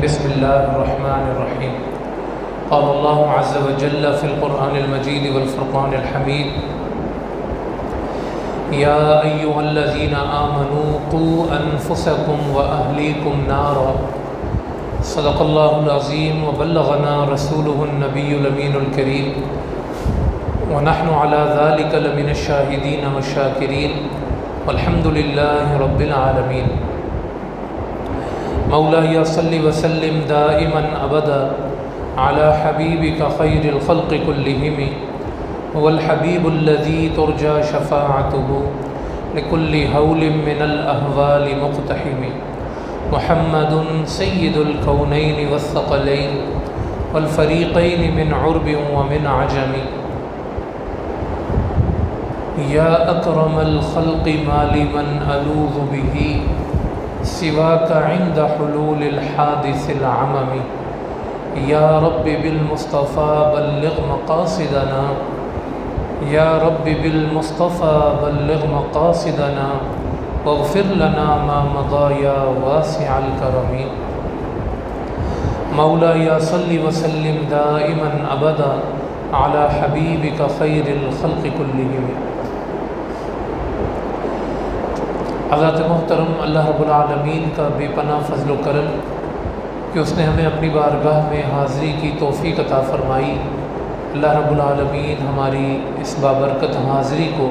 بسم الله الرحمن الرحيم. قال الله عز وجل في القرآن المجيد والفرقان الحميد: يا أيها الذين آمنوا قوا أنفسكم وأهليكم نارا. صدق الله العظيم وبلغنا رسوله النبي الأمين الكريم ونحن على ذلك لمن الشاهدين والشاكرين والحمد لله رب العالمين. مولاي صل وسلم دائما أبدا على حبيبك خير الخلق كلهم، هو الحبيب الذي ترجى شفاعته لكل هول من الأهوال مقتحم. محمد سيد الكونين والثقلين والفريقين من عرب ومن عجم. يا أكرم الخلق ما لمن ألوذ به سواك عند حلول الحادث العمم. يا رب بالمصطفى بلغ مقاصدنا، يا رب بالمصطفى بلغ مقاصدنا واغفر لنا ما مضى يا واسع الكرم. مولاي صل وسلم دائما أبدا على حبيبك خير الخلق كلهم. حضرت محترم اللہ رب العالمین کا بے پناہ فضل و کرم کہ اس نے ہمیں اپنی بارگاہ میں حاضری کی توفیق عطا فرمائی. اللہ رب العالمین ہماری اس بابرکت حاضری کو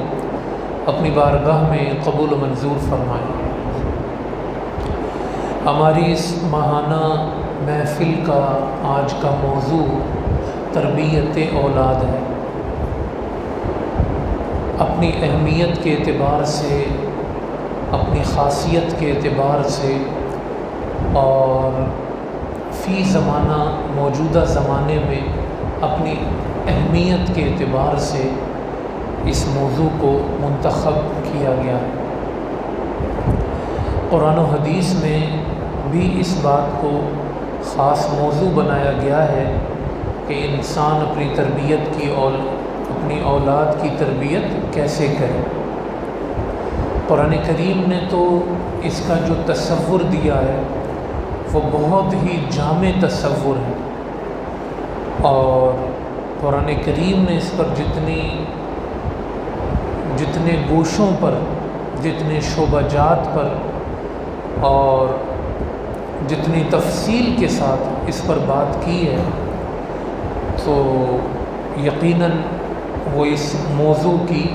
اپنی بارگاہ میں قبول و منظور فرمائے. ہماری اس ماہانہ محفل کا آج کا موضوع تربیت اولاد ہے. اپنی اہمیت کے اعتبار سے، اپنی خاصیت کے اعتبار سے اور فی زمانہ موجودہ زمانے میں اپنی اہمیت کے اعتبار سے اس موضوع کو منتخب کیا گیا ہے. قرآن و حدیث میں بھی اس بات کو خاص موضوع بنایا گیا ہے کہ انسان اپنی تربیت کی اپنی اولاد کی تربیت کیسے کرے. قرآن کریم نے تو اس کا جو تصور دیا ہے وہ بہت ہی جامع تصور ہے، اور قرآن کریم نے اس پر جتنے گوشوں پر، جتنے شعبہ جات پر اور جتنی تفصیل کے ساتھ اس پر بات کی ہے، تو یقیناً وہ اس موضوع کی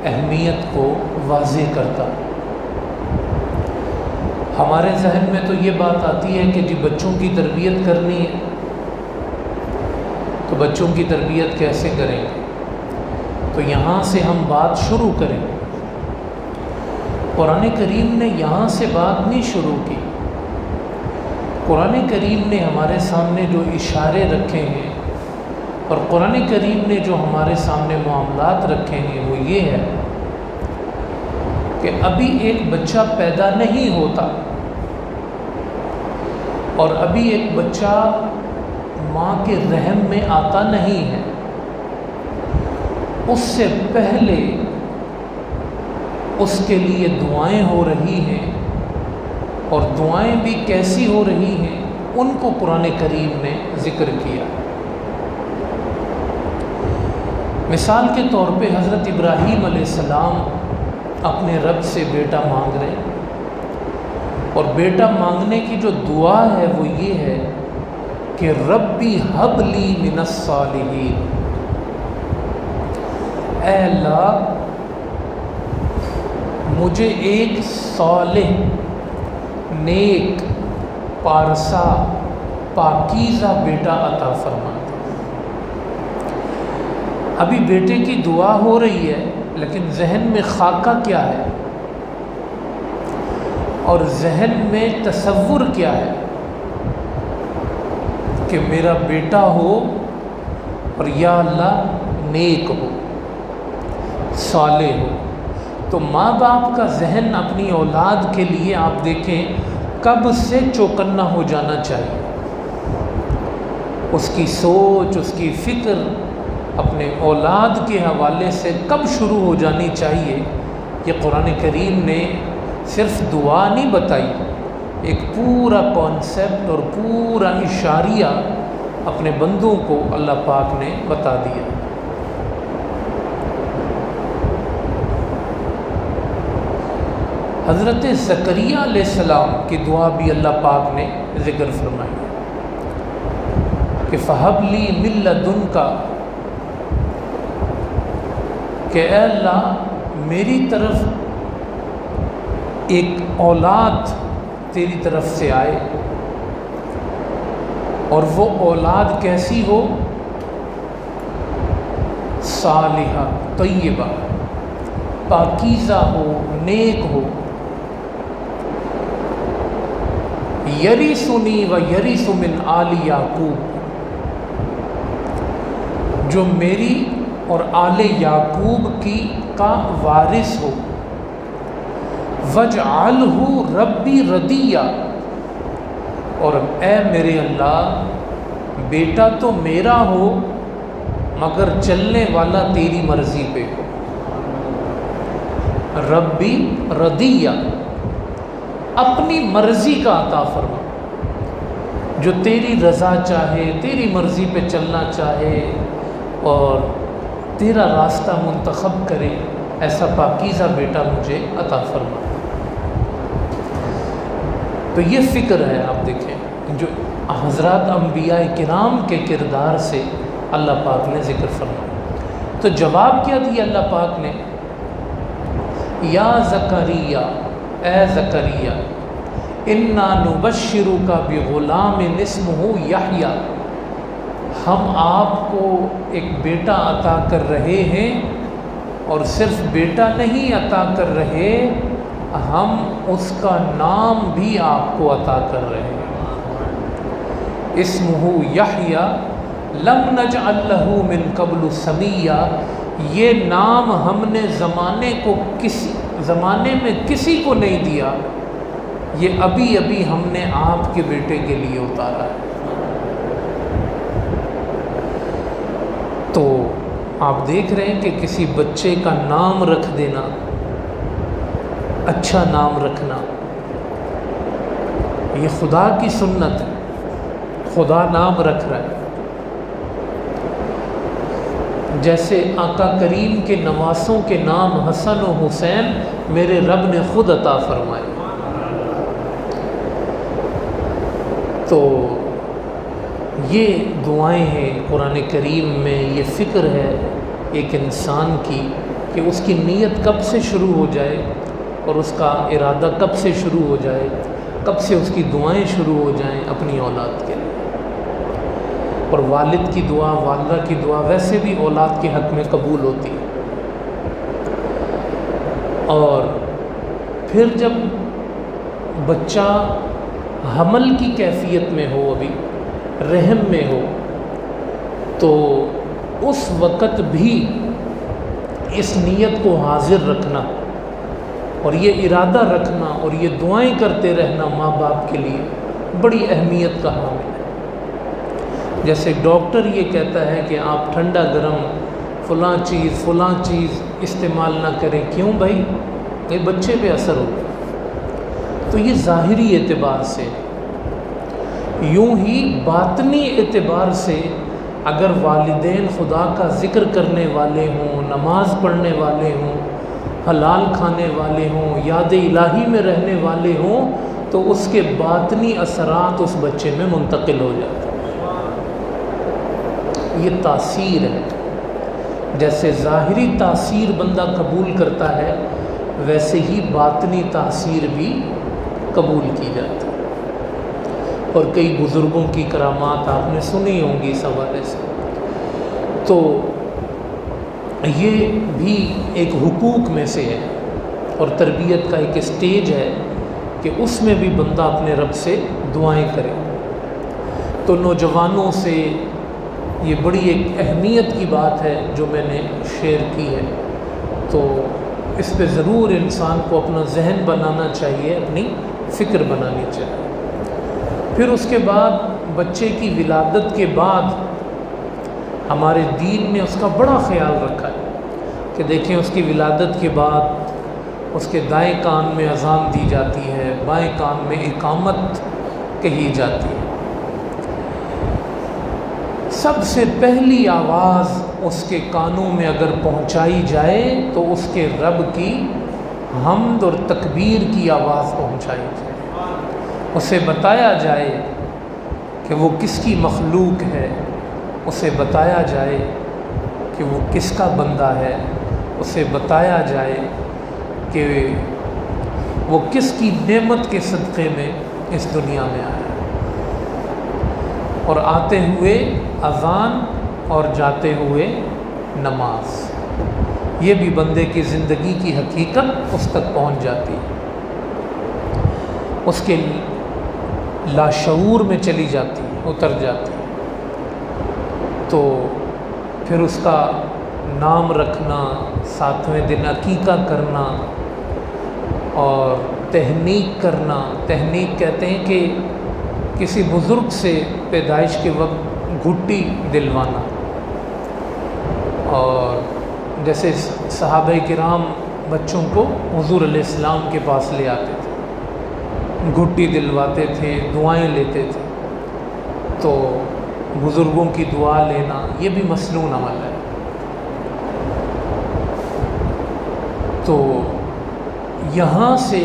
اہمیت کو واضح کرتا. ہمارے ذہن میں تو یہ بات آتی ہے کہ جی بچوں کی تربیت کرنی ہے تو بچوں کی تربیت کیسے کریں گے؟ تو یہاں سے ہم بات شروع کریں. قرآن کریم نے یہاں سے بات نہیں شروع کی. قرآن کریم نے ہمارے سامنے جو اشارے رکھے ہیں اور قرآن کریم نے جو ہمارے سامنے معاملات رکھے ہیں وہ یہ ہے کہ ابھی ایک بچہ پیدا نہیں ہوتا اور ابھی ایک بچہ ماں کے رحم میں آتا نہیں ہے، اس سے پہلے اس کے لیے دعائیں ہو رہی ہیں، اور دعائیں بھی کیسی ہو رہی ہیں ان کو قرآن کریم نے ذکر کیا. مثال کے طور پہ حضرت ابراہیم علیہ السلام اپنے رب سے بیٹا مانگ رہے ہیں، اور بیٹا مانگنے کی جو دعا ہے وہ یہ ہے کہ ربی ہب لی من الصالحین، اے اللہ مجھے ایک صالح، نیک، پارسا، پاکیزہ بیٹا عطا فرما. ابھی بیٹے کی دعا ہو رہی ہے لیکن ذہن میں خاکہ کیا ہے اور ذہن میں تصور کیا ہے کہ میرا بیٹا ہو اور یا اللہ نیک ہو، صالح ہو. تو ماں باپ کا ذہن اپنی اولاد کے لیے آپ دیکھیں کب سے چوکنا ہو جانا چاہیے. اس کی سوچ، اس کی فکر اپنے اولاد کے حوالے سے کب شروع ہو جانی چاہیے. یہ قرآن کریم نے صرف دعا نہیں بتائی، ایک پورا کانسیپٹ اور پورا اشاریہ اپنے بندوں کو اللہ پاک نے بتا دیا۔ حضرت زکریا علیہ السلام کی دعا بھی اللہ پاک نے ذکر فرمائی کہ فَهَبْ لِي مِن لَّدُنْكَ، کہ اے اللہ میری طرف ایک اولاد تیری طرف سے آئے، اور وہ اولاد کیسی ہو؟ صالحہ، طیبہ، پاکیزہ ہو، نیک ہو، یرثنی و یرث من آل یعقوب، جو میری اور آل یعقوب کا وارث ہو، وَاجْعَلْهُ رَبِّي رَضِيًّا، اور اے میرے اللہ بیٹا تو میرا ہو مگر چلنے والا تیری مرضی پہ ہو۔ ربی رضیہ، اپنی مرضی کا عطا فرما، جو تیری رضا چاہے، تیری مرضی پہ چلنا چاہے اور تیرا راستہ منتخب کرے، ایسا پاکیزہ بیٹا مجھے عطا فرما۔ تو یہ فکر ہے، آپ دیکھیں جو حضرات انبیاء کرام کے کردار سے اللہ پاک نے ذکر فرمایا۔ تو جواب کیا دیا اللہ پاک نے؟ یا زکریا، اے زکریا، انا نبشرک بغلام اسمہ یحییٰ، ہم آپ کو ایک بیٹا عطا کر رہے ہیں، اور صرف بیٹا نہیں عطا کر رہے، ہم اس کا نام بھی آپ کو عطا کر رہے ہیں۔ اسمہ یحییٰ لم نجعل لہ من قبل سمیہ، یہ نام ہم نے زمانے میں کسی کو نہیں دیا، یہ ابھی ابھی ہم نے آپ کے بیٹے کے لیے اتارا ہے۔ تو آپ دیکھ رہے ہیں کہ کسی بچے کا نام رکھ دینا، اچھا نام رکھنا، یہ خدا کی سنت ہے، خدا نام رکھ رہا ہے۔ جیسے آقا کریم کے نواسوں کے نام حسن و حسین میرے رب نے خود عطا فرمائے۔ تو یہ دعائیں ہیں قرآن کریم میں، یہ فکر ہے ایک انسان کی کہ اس کی نیت کب سے شروع ہو جائے اور اس کا ارادہ کب سے شروع ہو جائے، کب سے اس کی دعائیں شروع ہو جائیں اپنی اولاد کے لیے۔ اور والد کی دعا، والدہ کی دعا ویسے بھی اولاد کے حق میں قبول ہوتی ہے۔ اور پھر جب بچہ حمل کی کیفیت میں ہو، ابھی رحم میں ہو، تو اس وقت بھی اس نیت کو حاضر رکھنا اور یہ ارادہ رکھنا اور یہ دعائیں کرتے رہنا ماں باپ کے لیے بڑی اہمیت کا حامل ہے۔ جیسے ڈاکٹر یہ کہتا ہے کہ آپ ٹھنڈا گرم فلاں چیز استعمال نہ کریں، کیوں بھائی؟ یہ بچے پہ اثر ہوگا۔ تو یہ ظاہری اعتبار سے، یوں ہی باطنی اعتبار سے اگر والدین خدا کا ذکر کرنے والے ہوں، نماز پڑھنے والے ہوں، حلال کھانے والے ہوں، یاد الہی میں رہنے والے ہوں، تو اس کے باطنی اثرات اس بچے میں منتقل ہو جاتے ہیں۔ یہ تاثیر ہے، جیسے ظاہری تاثیر بندہ قبول کرتا ہے، ویسے ہی باطنی تاثیر بھی قبول کی جاتی ہے۔ اور کئی بزرگوں کی کرامات آپ نے سنی ہوں گی اس حوالے سے۔ تو یہ بھی ایک حقوق میں سے ہے اور تربیت کا ایک اسٹیج ہے کہ اس میں بھی بندہ اپنے رب سے دعائیں کرے۔ تو نوجوانوں سے یہ بڑی ایک اہمیت کی بات ہے جو میں نے شیئر کی ہے، تو اس پہ ضرور انسان کو اپنا ذہن بنانا چاہیے، اپنی فکر بنانی چاہیے۔ پھر اس کے بعد بچے کی ولادت کے بعد ہمارے دین نے اس کا بڑا خیال رکھا ہے کہ دیکھیں اس کی ولادت کے بعد اس کے دائیں کان میں اذان دی جاتی ہے، بائیں کان میں اقامت کہی جاتی ہے۔ سب سے پہلی آواز اس کے کانوں میں اگر پہنچائی جائے تو اس کے رب کی حمد اور تکبیر کی آواز پہنچائی جائے، اسے بتایا جائے کہ وہ کس کی مخلوق ہے، اسے بتایا جائے کہ وہ کس کا بندہ ہے، اسے بتایا جائے کہ وہ کس کی نعمت کے صدقے میں اس دنیا میں آیا، اور آتے ہوئے اذان اور جاتے ہوئے نماز، یہ بھی بندے کی زندگی کی حقیقت اس تک پہنچ جاتی ہے، اس کے لاشعور میں چلی جاتی ہے، اتر جاتی ہے۔ تو پھر اس کا نام رکھنا، 7ویں دن عقیقہ کرنا اور تہنیک کرنا، تہنیک کہتے ہیں کہ کسی بزرگ سے پیدائش کے وقت گھٹی دلوانا، اور جیسے صحابہ کرام بچوں کو حضور علیہ السلام کے پاس لے آتے تھے، گھٹی دلواتے تھے، دعائیں لیتے تھے، تو بزرگوں کی دعا لینا یہ بھی مسنون عمل ہے۔ تو یہاں سے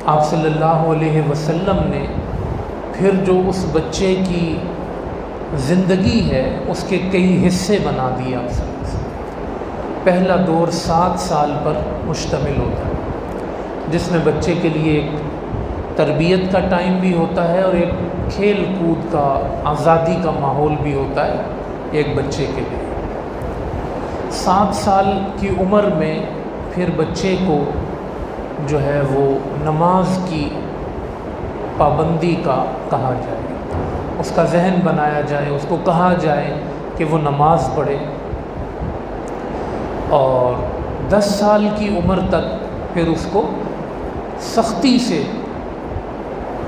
آپ صلی اللہ علیہ وسلم نے پھر جو اس بچے کی زندگی ہے اس کے کئی حصے بنا دیے آپ صلی اللہ علیہ وسلم۔ پہلا دور 7 سال پر مشتمل ہوتا ہے، جس میں بچے کے لیے ایک تربیت کا ٹائم بھی ہوتا ہے اور ایک کھیل کود کا، آزادی کا ماحول بھی ہوتا ہے ایک بچے کے لیے۔ 7 سال کی عمر میں پھر بچے کو جو ہے وہ نماز کی پابندی کا کہا جائے، اس کا ذہن بنایا جائے، اس کو کہا جائے کہ وہ نماز پڑھے، اور 10 سال کی عمر تک پھر اس کو سختی سے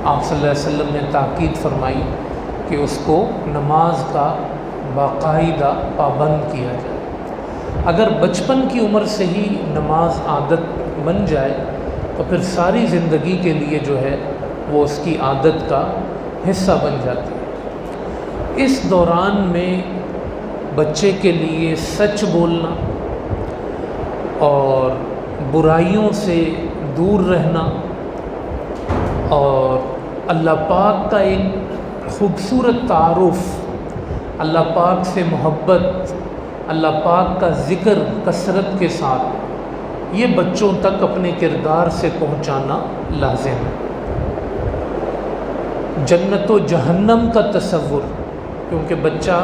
آپ صلی اللہ علیہ وسلم نے تاکید فرمائی کہ اس کو نماز کا باقاعدہ پابند کیا جائے۔ اگر بچپن کی عمر سے ہی نماز عادت بن جائے تو پھر ساری زندگی کے لیے جو ہے وہ اس کی عادت کا حصہ بن جاتی ہے۔ اس دوران میں بچے کے لیے سچ بولنا اور برائیوں سے دور رہنا اور اللہ پاک کا ایک خوبصورت تعارف، اللہ پاک سے محبت، اللہ پاک کا ذکر کثرت کے ساتھ، یہ بچوں تک اپنے کردار سے پہنچانا لازم ہے۔ جنت و جہنم کا تصور، کیونکہ بچہ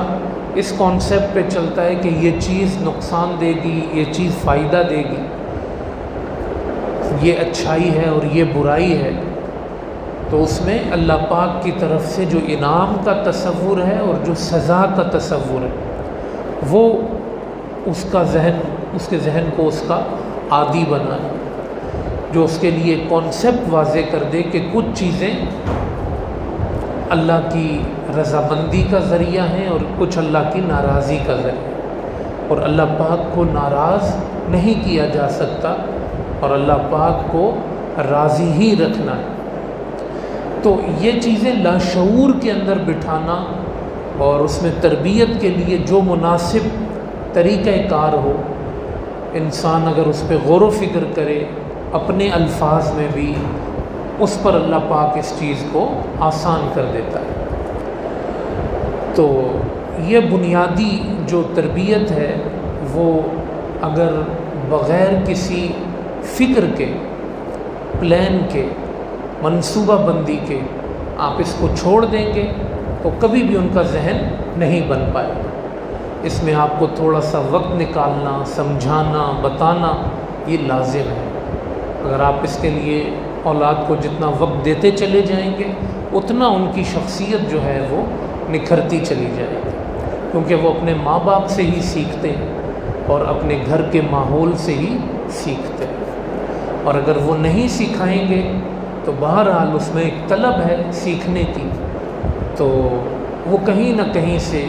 اس کانسیپٹ پہ چلتا ہے کہ یہ چیز نقصان دے گی، یہ چیز فائدہ دے گی، یہ اچھائی ہے اور یہ برائی ہے، تو اس میں اللہ پاک کی طرف سے جو انعام کا تصور ہے اور جو سزا کا تصور ہے وہ اس کے ذہن کو اس کا عادی بنانا، جو اس کے لیے کانسیپٹ واضح کر دے کہ کچھ چیزیں اللہ کی رضامندی کا ذریعہ ہیں اور کچھ اللہ کی ناراضی کا ذریعہ، اور اللہ پاک کو ناراض نہیں کیا جا سکتا اور اللہ پاک کو راضی ہی رکھنا ہے۔ تو یہ چیزیں لاشعور کے اندر بٹھانا اور اس میں تربیت کے لیے جو مناسب طریقہ کار ہو، انسان اگر اس پہ غور و فکر کرے اپنے الفاظ میں بھی، اس پر اللہ پاک اس چیز کو آسان کر دیتا ہے۔ تو یہ بنیادی جو تربیت ہے وہ اگر بغیر کسی فکر کے، پلان کے، منصوبہ بندی کے آپ اس کو چھوڑ دیں گے تو کبھی بھی ان کا ذہن نہیں بن پائے گا۔ اس میں آپ کو تھوڑا سا وقت نکالنا، سمجھانا، بتانا یہ لازم ہے۔ اگر آپ اس کے لیے اولاد کو جتنا وقت دیتے چلے جائیں گے اتنا ان کی شخصیت جو ہے وہ نکھرتی چلی جائے گی، کیونکہ وہ اپنے ماں باپ سے ہی سیکھتے ہیں اور اپنے گھر کے ماحول سے ہی سیکھتے ہیں، اور اگر وہ نہیں سکھائیں گے تو بہرحال اس میں ایک طلب ہے سیکھنے کی، تو وہ کہیں نہ کہیں سے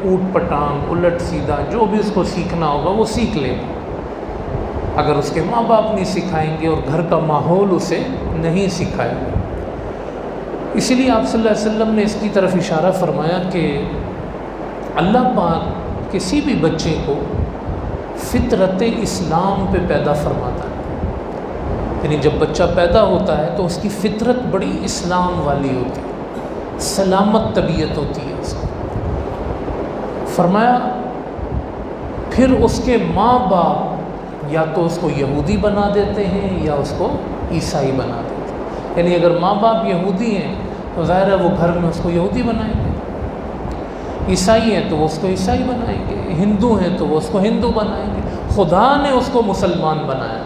اوٹ پٹانگ، الٹ سیدھا جو بھی اس کو سیکھنا ہوگا وہ سیکھ لے گا۔ اگر اس کے ماں باپ نہیں سکھائیں گے اور گھر کا ماحول اسے نہیں سکھائے گا۔ اسی لیے آپ صلی اللہ علیہ وسلم نے اس کی طرف اشارہ فرمایا کہ اللہ پاک کسی بھی بچے کو فطرت اسلام پہ پیدا فرماتا ہے، یعنی جب بچہ پیدا ہوتا ہے تو اس کی فطرت بڑی اسلام والی ہوتی ہے، سلامت طبیعت ہوتی ہے اس کی۔ فرمایا پھر اس کے ماں باپ یا تو اس کو یہودی بنا دیتے ہیں یا اس کو عیسائی بنا دیتے ہیں، یعنی اگر ماں باپ یہودی ہیں تو ظاہر ہے وہ گھر میں اس کو یہودی بنائیں گے، عیسائی ہیں تو وہ اس کو عیسائی بنائیں گے، ہندو ہیں تو وہ اس کو ہندو بنائیں گے۔ خدا نے اس کو مسلمان بنایا،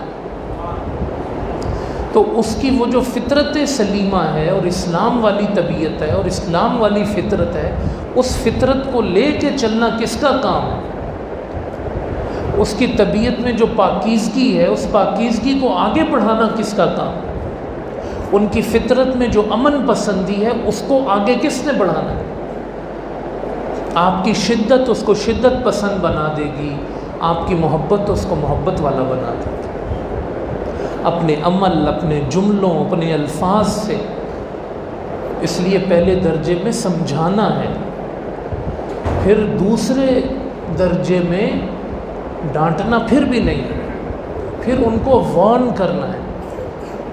تو اس کی وہ جو فطرت سلیمہ ہے اور اسلام والی طبیعت ہے اور اسلام والی فطرت ہے، اس فطرت کو لے کے چلنا کس کا کام ہے؟ اس کی طبیعت میں جو پاکیزگی ہے اس پاکیزگی کو آگے بڑھانا کس کا کام ہے؟ ان کی فطرت میں جو امن پسندی ہے اس کو آگے کس نے بڑھانا ہے؟ آپ کی شدت اس کو شدت پسند بنا دے گی، آپ کی محبت اس کو محبت والا بنا دے گی، اپنے عمل، اپنے جملوں، اپنے الفاظ سے۔ اس لیے پہلے درجے میں سمجھانا ہے، پھر دوسرے درجے میں ڈانٹنا پھر بھی نہیں، پھر ان کو وارن کرنا ہے،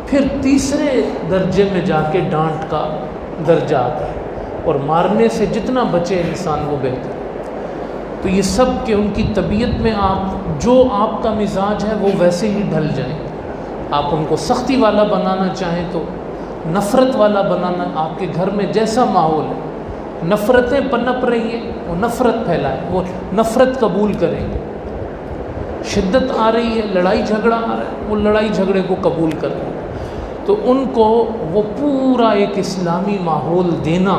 پھر تیسرے درجے میں جا کے ڈانٹ کا درجہ آتا ہے، اور مارنے سے جتنا بچے انسان وہ بہتر۔ تو یہ سب کہ ان کی طبیعت میں جو آپ کا مزاج ہے وہ ویسے ہی ڈھل جائیں۔ آپ ان کو سختی والا بنانا چاہیں تو نفرت والا بنانا، آپ کے گھر میں جیسا ماحول ہے، نفرتیں پنپ رہی ہیں وہ نفرت پھیلائیں، وہ نفرت قبول کریں گے۔ شدت آ رہی ہے، لڑائی جھگڑا آ رہا ہے، وہ لڑائی جھگڑے کو قبول کریں گے۔ تو ان کو وہ پورا ایک اسلامی ماحول دینا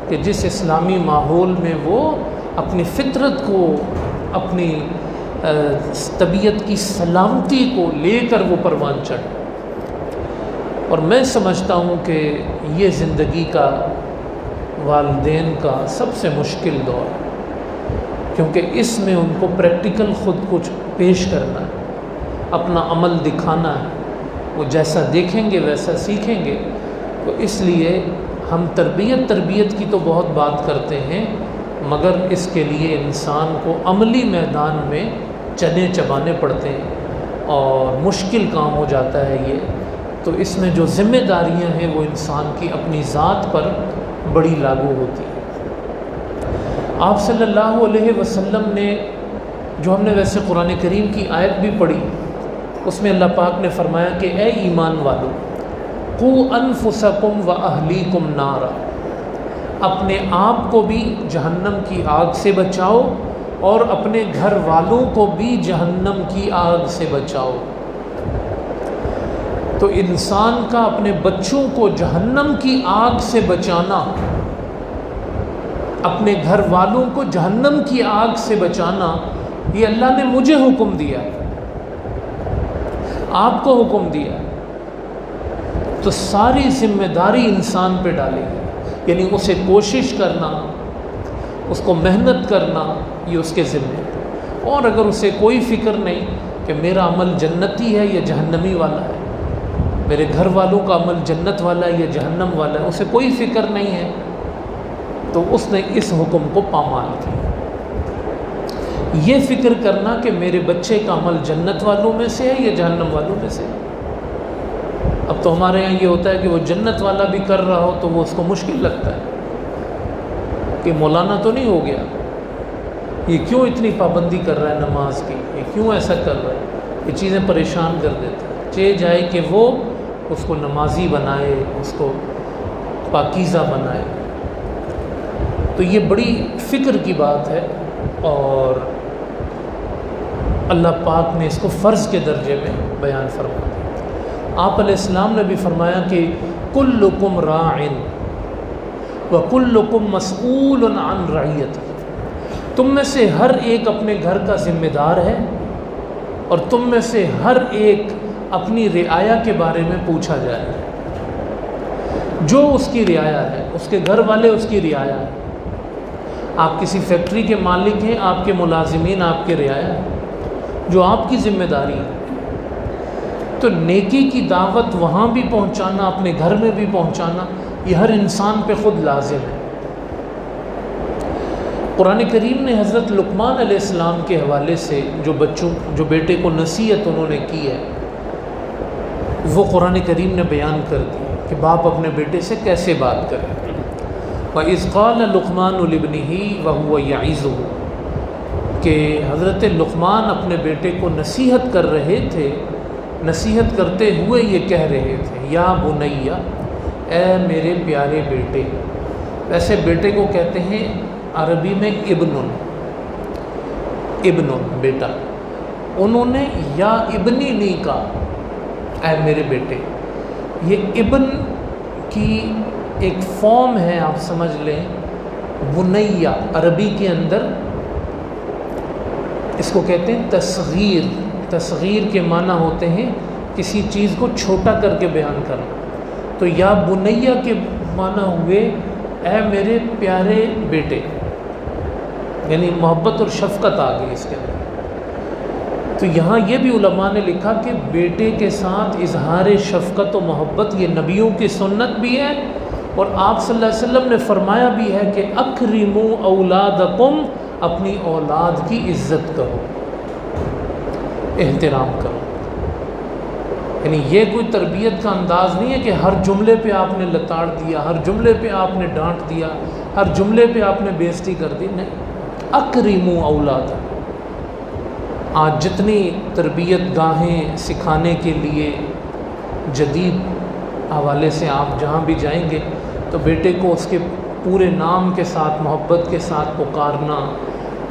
کہ جس اسلامی ماحول میں وہ اپنی فطرت کو، اپنی طبیعت کی سلامتی کو لے کر وہ پروان چڑھے۔ اور میں سمجھتا ہوں کہ یہ زندگی کا، والدین کا سب سے مشکل دور ہے، کیونکہ اس میں ان کو پریکٹیکل خود کچھ پیش کرنا ہے، اپنا عمل دکھانا ہے، وہ جیسا دیکھیں گے ویسا سیکھیں گے۔ تو اس لیے ہم تربیت کی تو بہت بات کرتے ہیں، مگر اس کے لیے انسان کو عملی میدان میں چنے چبانے پڑتے ہیں اور مشکل کام ہو جاتا ہے یہ۔ تو اس میں جو ذمہ داریاں ہیں وہ انسان کی اپنی ذات پر بڑی لاگو ہوتی ہیں۔ آپ صلی اللہ علیہ وسلم نے، جو ہم نے ویسے قرآن کریم کی آیت بھی پڑھی، اس میں اللہ پاک نے فرمایا کہ اے ایمان والو، قوا انفسکم واہلیکم نارا، اپنے آپ کو بھی جہنم کی آگ سے بچاؤ اور اپنے گھر والوں کو بھی جہنم کی آگ سے بچاؤ۔ تو انسان کا اپنے بچوں کو جہنم کی آگ سے بچانا، اپنے گھر والوں کو جہنم کی آگ سے بچانا، یہ اللہ نے مجھے حکم دیا، آپ کو حکم دیا، تو ساری ذمہ داری انسان پہ ڈالے گی۔ یعنی اسے کوشش کرنا، اس کو محنت کرنا، یہ اس کے ذمہ ہے۔ اور اگر اسے کوئی فکر نہیں کہ میرا عمل جنتی ہے یا جہنمی والا ہے، میرے گھر والوں کا عمل جنت والا ہے یا جہنم والا ہے، اسے کوئی فکر نہیں ہے، تو اس نے اس حکم کو پامال کیا۔ یہ فکر کرنا کہ میرے بچے کا عمل جنت والوں میں سے ہے یا جہنم والوں میں سے ہے۔ اب تو ہمارے یہاں یہ ہوتا ہے کہ وہ جنت والا بھی کر رہا ہو تو وہ اس کو مشکل لگتا ہے کہ مولانا تو نہیں ہو گیا، یہ کیوں اتنی پابندی کر رہا ہے نماز کی، یہ کیوں ایسا کر رہا ہے، یہ چیزیں پریشان کر دیتا ہے۔ چاہے جائے کہ وہ اس کو نمازی بنائے، اس کو پاکیزہ بنائے۔ تو یہ بڑی فکر کی بات ہے، اور اللہ پاک نے اس کو فرض کے درجے میں بیان فرمایا۔ آپ علیہ السلام نے بھی فرمایا کہ کلکم راع وکلکم مسئول عن رعیتہ، تم میں سے ہر ایک اپنے گھر کا ذمہ دار ہے، اور تم میں سے ہر ایک اپنی رعایا کے بارے میں پوچھا جائے گا۔ جو اس کی رعایا ہے، اس کے گھر والے اس کی رعایا ہے۔ آپ کسی فیکٹری کے مالک ہیں، آپ کے ملازمین آپ کے رعایا ہیں، جو آپ کی ذمہ داری ہے۔ تو نیکی کی دعوت وہاں بھی پہنچانا، اپنے گھر میں بھی پہنچانا، یہ ہر انسان پہ خود لازم ہے۔ قرآن کریم نے حضرت لقمان علیہ السلام کے حوالے سے جو بیٹے کو نصیحت انہوں نے کی ہے، وہ قرآن کریم نے بیان کر دی کہ باپ اپنے بیٹے سے کیسے بات کرے۔ وَإِذْ قَالَ لُقْمَانُ لِابْنِهِ وَهُوَ يَعِظُهُ، کہ حضرت لقمان اپنے بیٹے کو نصیحت کر رہے تھے، نصیحت کرتے ہوئے یہ کہہ رہے تھے، یا بنیا، اے میرے پیارے بیٹے۔ ویسے بیٹے کو کہتے ہیں عربی میں ابن بیٹا، انہوں نے یا ابنی نہیں کہا، اے میرے بیٹے۔ یہ ابن کی ایک فارم ہے، آپ سمجھ لیں، بنیا عربی کے اندر اس کو کہتے ہیں تصغیر۔ تصغیر کے معنی ہوتے ہیں کسی چیز کو چھوٹا کر کے بیان کرنا۔ تو یا بنیا کے معنی ہوئے اے میرے پیارے بیٹے، یعنی محبت اور شفقت آ گئی اس کے اندر۔ تو یہاں یہ بھی علماء نے لکھا کہ بیٹے کے ساتھ اظہار شفقت و محبت یہ نبیوں کی سنت بھی ہے، اور آپ صلی اللہ علیہ وسلم نے فرمایا بھی ہے کہ اکرموا اولادکم، اپنی اولاد کی عزت کرو، احترام کرو۔ یعنی یہ کوئی تربیت کا انداز نہیں ہے کہ ہر جملے پہ آپ نے لتاڑ دیا، ہر جملے پہ آپ نے ڈانٹ دیا، ہر جملے پہ آپ نے بے عزتی کر دی، نہیں۔ اکرموا اولادکم۔ آج جتنی تربیت گاہیں سکھانے کے لیے جدید حوالے سے آپ جہاں بھی جائیں گے تو بیٹے کو اس کے پورے نام کے ساتھ محبت کے ساتھ پکارنا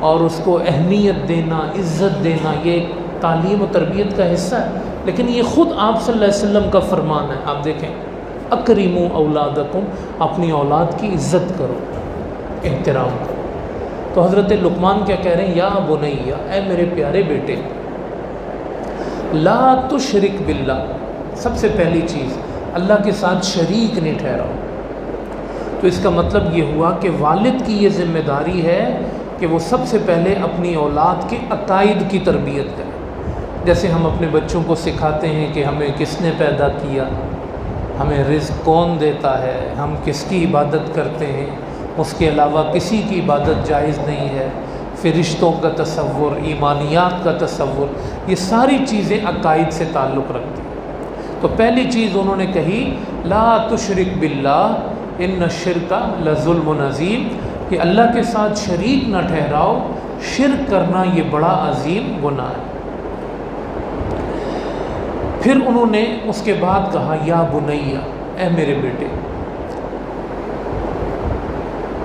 اور اس کو اہمیت دینا، عزت دینا، یہ ایک تعلیم و تربیت کا حصہ ہے۔ لیکن یہ خود آپ صلی اللہ علیہ وسلم کا فرمان ہے، آپ دیکھیں، اکرموا اولادکم، اپنی اولاد کی عزت کرو، احترام کرو۔ تو حضرت لقمان کیا کہہ رہے ہیں، یا بنیا، اے میرے پیارے بیٹے، لا تشرک باللہ، سب سے پہلی چیز اللہ کے ساتھ شریک نہیں ٹھہراؤ۔ تو اس کا مطلب یہ ہوا کہ والد کی یہ ذمہ داری ہے کہ وہ سب سے پہلے اپنی اولاد کے عقائد کی تربیت کرے۔ جیسے ہم اپنے بچوں کو سکھاتے ہیں کہ ہمیں کس نے پیدا کیا، ہمیں رزق کون دیتا ہے، ہم کس کی عبادت کرتے ہیں، اس کے علاوہ کسی کی عبادت جائز نہیں ہے، فرشتوں کا تصور، ایمانیات کا تصور، یہ ساری چیزیں عقائد سے تعلق رکھتی ہیں۔ تو پہلی چیز انہوں نے کہی، لا تشرک باللہ ان الشرک لظلم عظیم، کہ اللہ کے ساتھ شریک نہ ٹھہراؤ، شرک کرنا یہ بڑا عظیم گناہ ہے۔ پھر انہوں نے اس کے بعد کہا، یا بنیا، اے میرے بیٹے،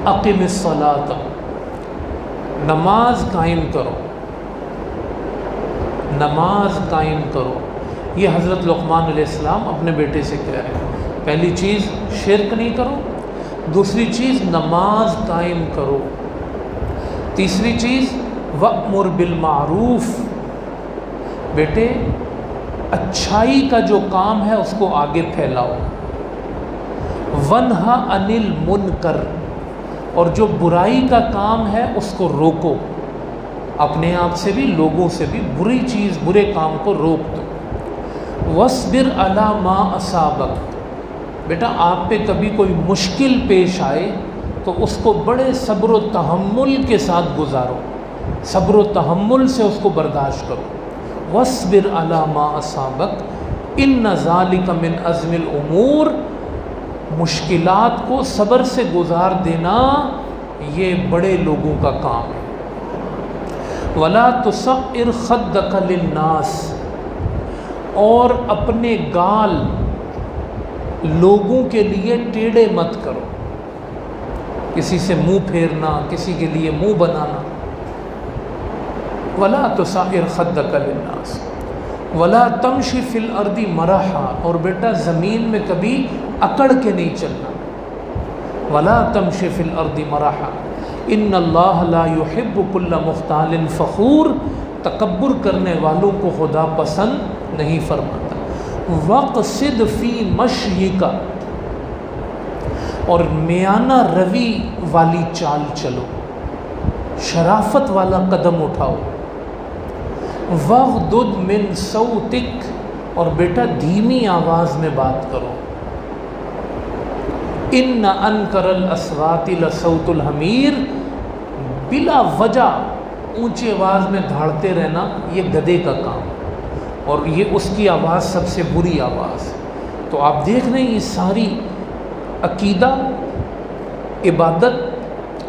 اقم الصلاۃ، نماز قائم کرو، نماز قائم کرو۔ یہ حضرت لقمان علیہ السلام اپنے بیٹے سے کہہ رہے ہیں، پہلی چیز شرک نہیں کرو، دوسری چیز نماز قائم کرو، تیسری چیز وأمر بالمعروف، بیٹے اچھائی کا جو کام ہے اس کو آگے پھیلاؤ، ونہا عن المنکر، اور جو برائی کا کام ہے اس کو روکو، اپنے آپ سے بھی لوگوں سے بھی بری چیز، برے کام کو روک دو۔ وَاصْبِرْ عَلَىٰ مَا أَصَابَكَ، بیٹا آپ پہ کبھی کوئی مشکل پیش آئے تو اس کو بڑے صبر و تحمل کے ساتھ گزارو، صبر و تحمل سے اس کو برداشت کرو۔ وَاصْبِرْ عَلَىٰ مَا أَصَابَكَ إِنَّ ذَلِكَ مِنْ عَزْمِ الْأُمُورِ، مشکلات کو صبر سے گزار دینا یہ بڑے لوگوں کا کام ہے۔ وَلَا تُصَعِّرْ خَدَّكَ لِلنَّاسِ، اور اپنے گال لوگوں کے لیے ٹیڑھے مت کرو، کسی سے منہ پھیرنا، کسی کے لیے منہ بنانا۔ وَلَا تُصَعِّرْ خَدَّكَ لِلنَّاسِ وَلَا تَمْشِ فِي الْأَرْضِ مَرَحًا، اور بیٹا زمین میں کبھی اکڑ کے نہیں چلنا۔ وَلَا تَمْشِ فِي الْأَرْضِ مَرَحًا إِنَّ اللَّهَ لَا يُحِبُّ كُلَّ مُخْتَالٍ فَخُورٍ، تکبر کرنے والوں کو خدا پسند نہیں فرماتا۔ وَاقْصِدْ فِي مَشْيِكَ، اور میانہ روی والی چال چلو، شرافت والا قدم اٹھاؤ۔ وَاغْضُضْ مِنْ صَوْتِكَ، اور بیٹا دھیمی آواز میں بات کرو۔ ان انکر الاصوات لصوت الحمیر، بلا وجہ اونچی آواز میں دھاڑتے رہنا یہ گدھے کا کام، اور یہ اس کی آواز سب سے بری آواز۔ تو آپ دیکھ رہے ہیں یہ ساری عقیدہ، عبادت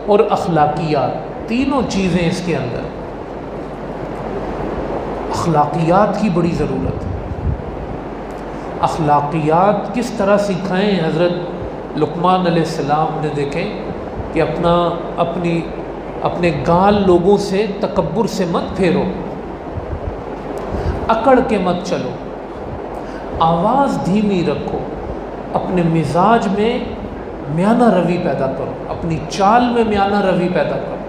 اور اخلاقیات تینوں چیزیں اس کے اندر۔ اخلاقیات کی بڑی ضرورت ہے۔ اخلاقیات کس طرح سکھائیں؟ حضرت لقمان علیہ السلام نے دیکھیں کہ اپنے گال لوگوں سے تکبر سے مت پھیرو، اکڑ کے مت چلو، آواز دھیمی رکھو، اپنے مزاج میں میانہ روی پیدا کرو، اپنی چال میں میانہ روی پیدا کرو۔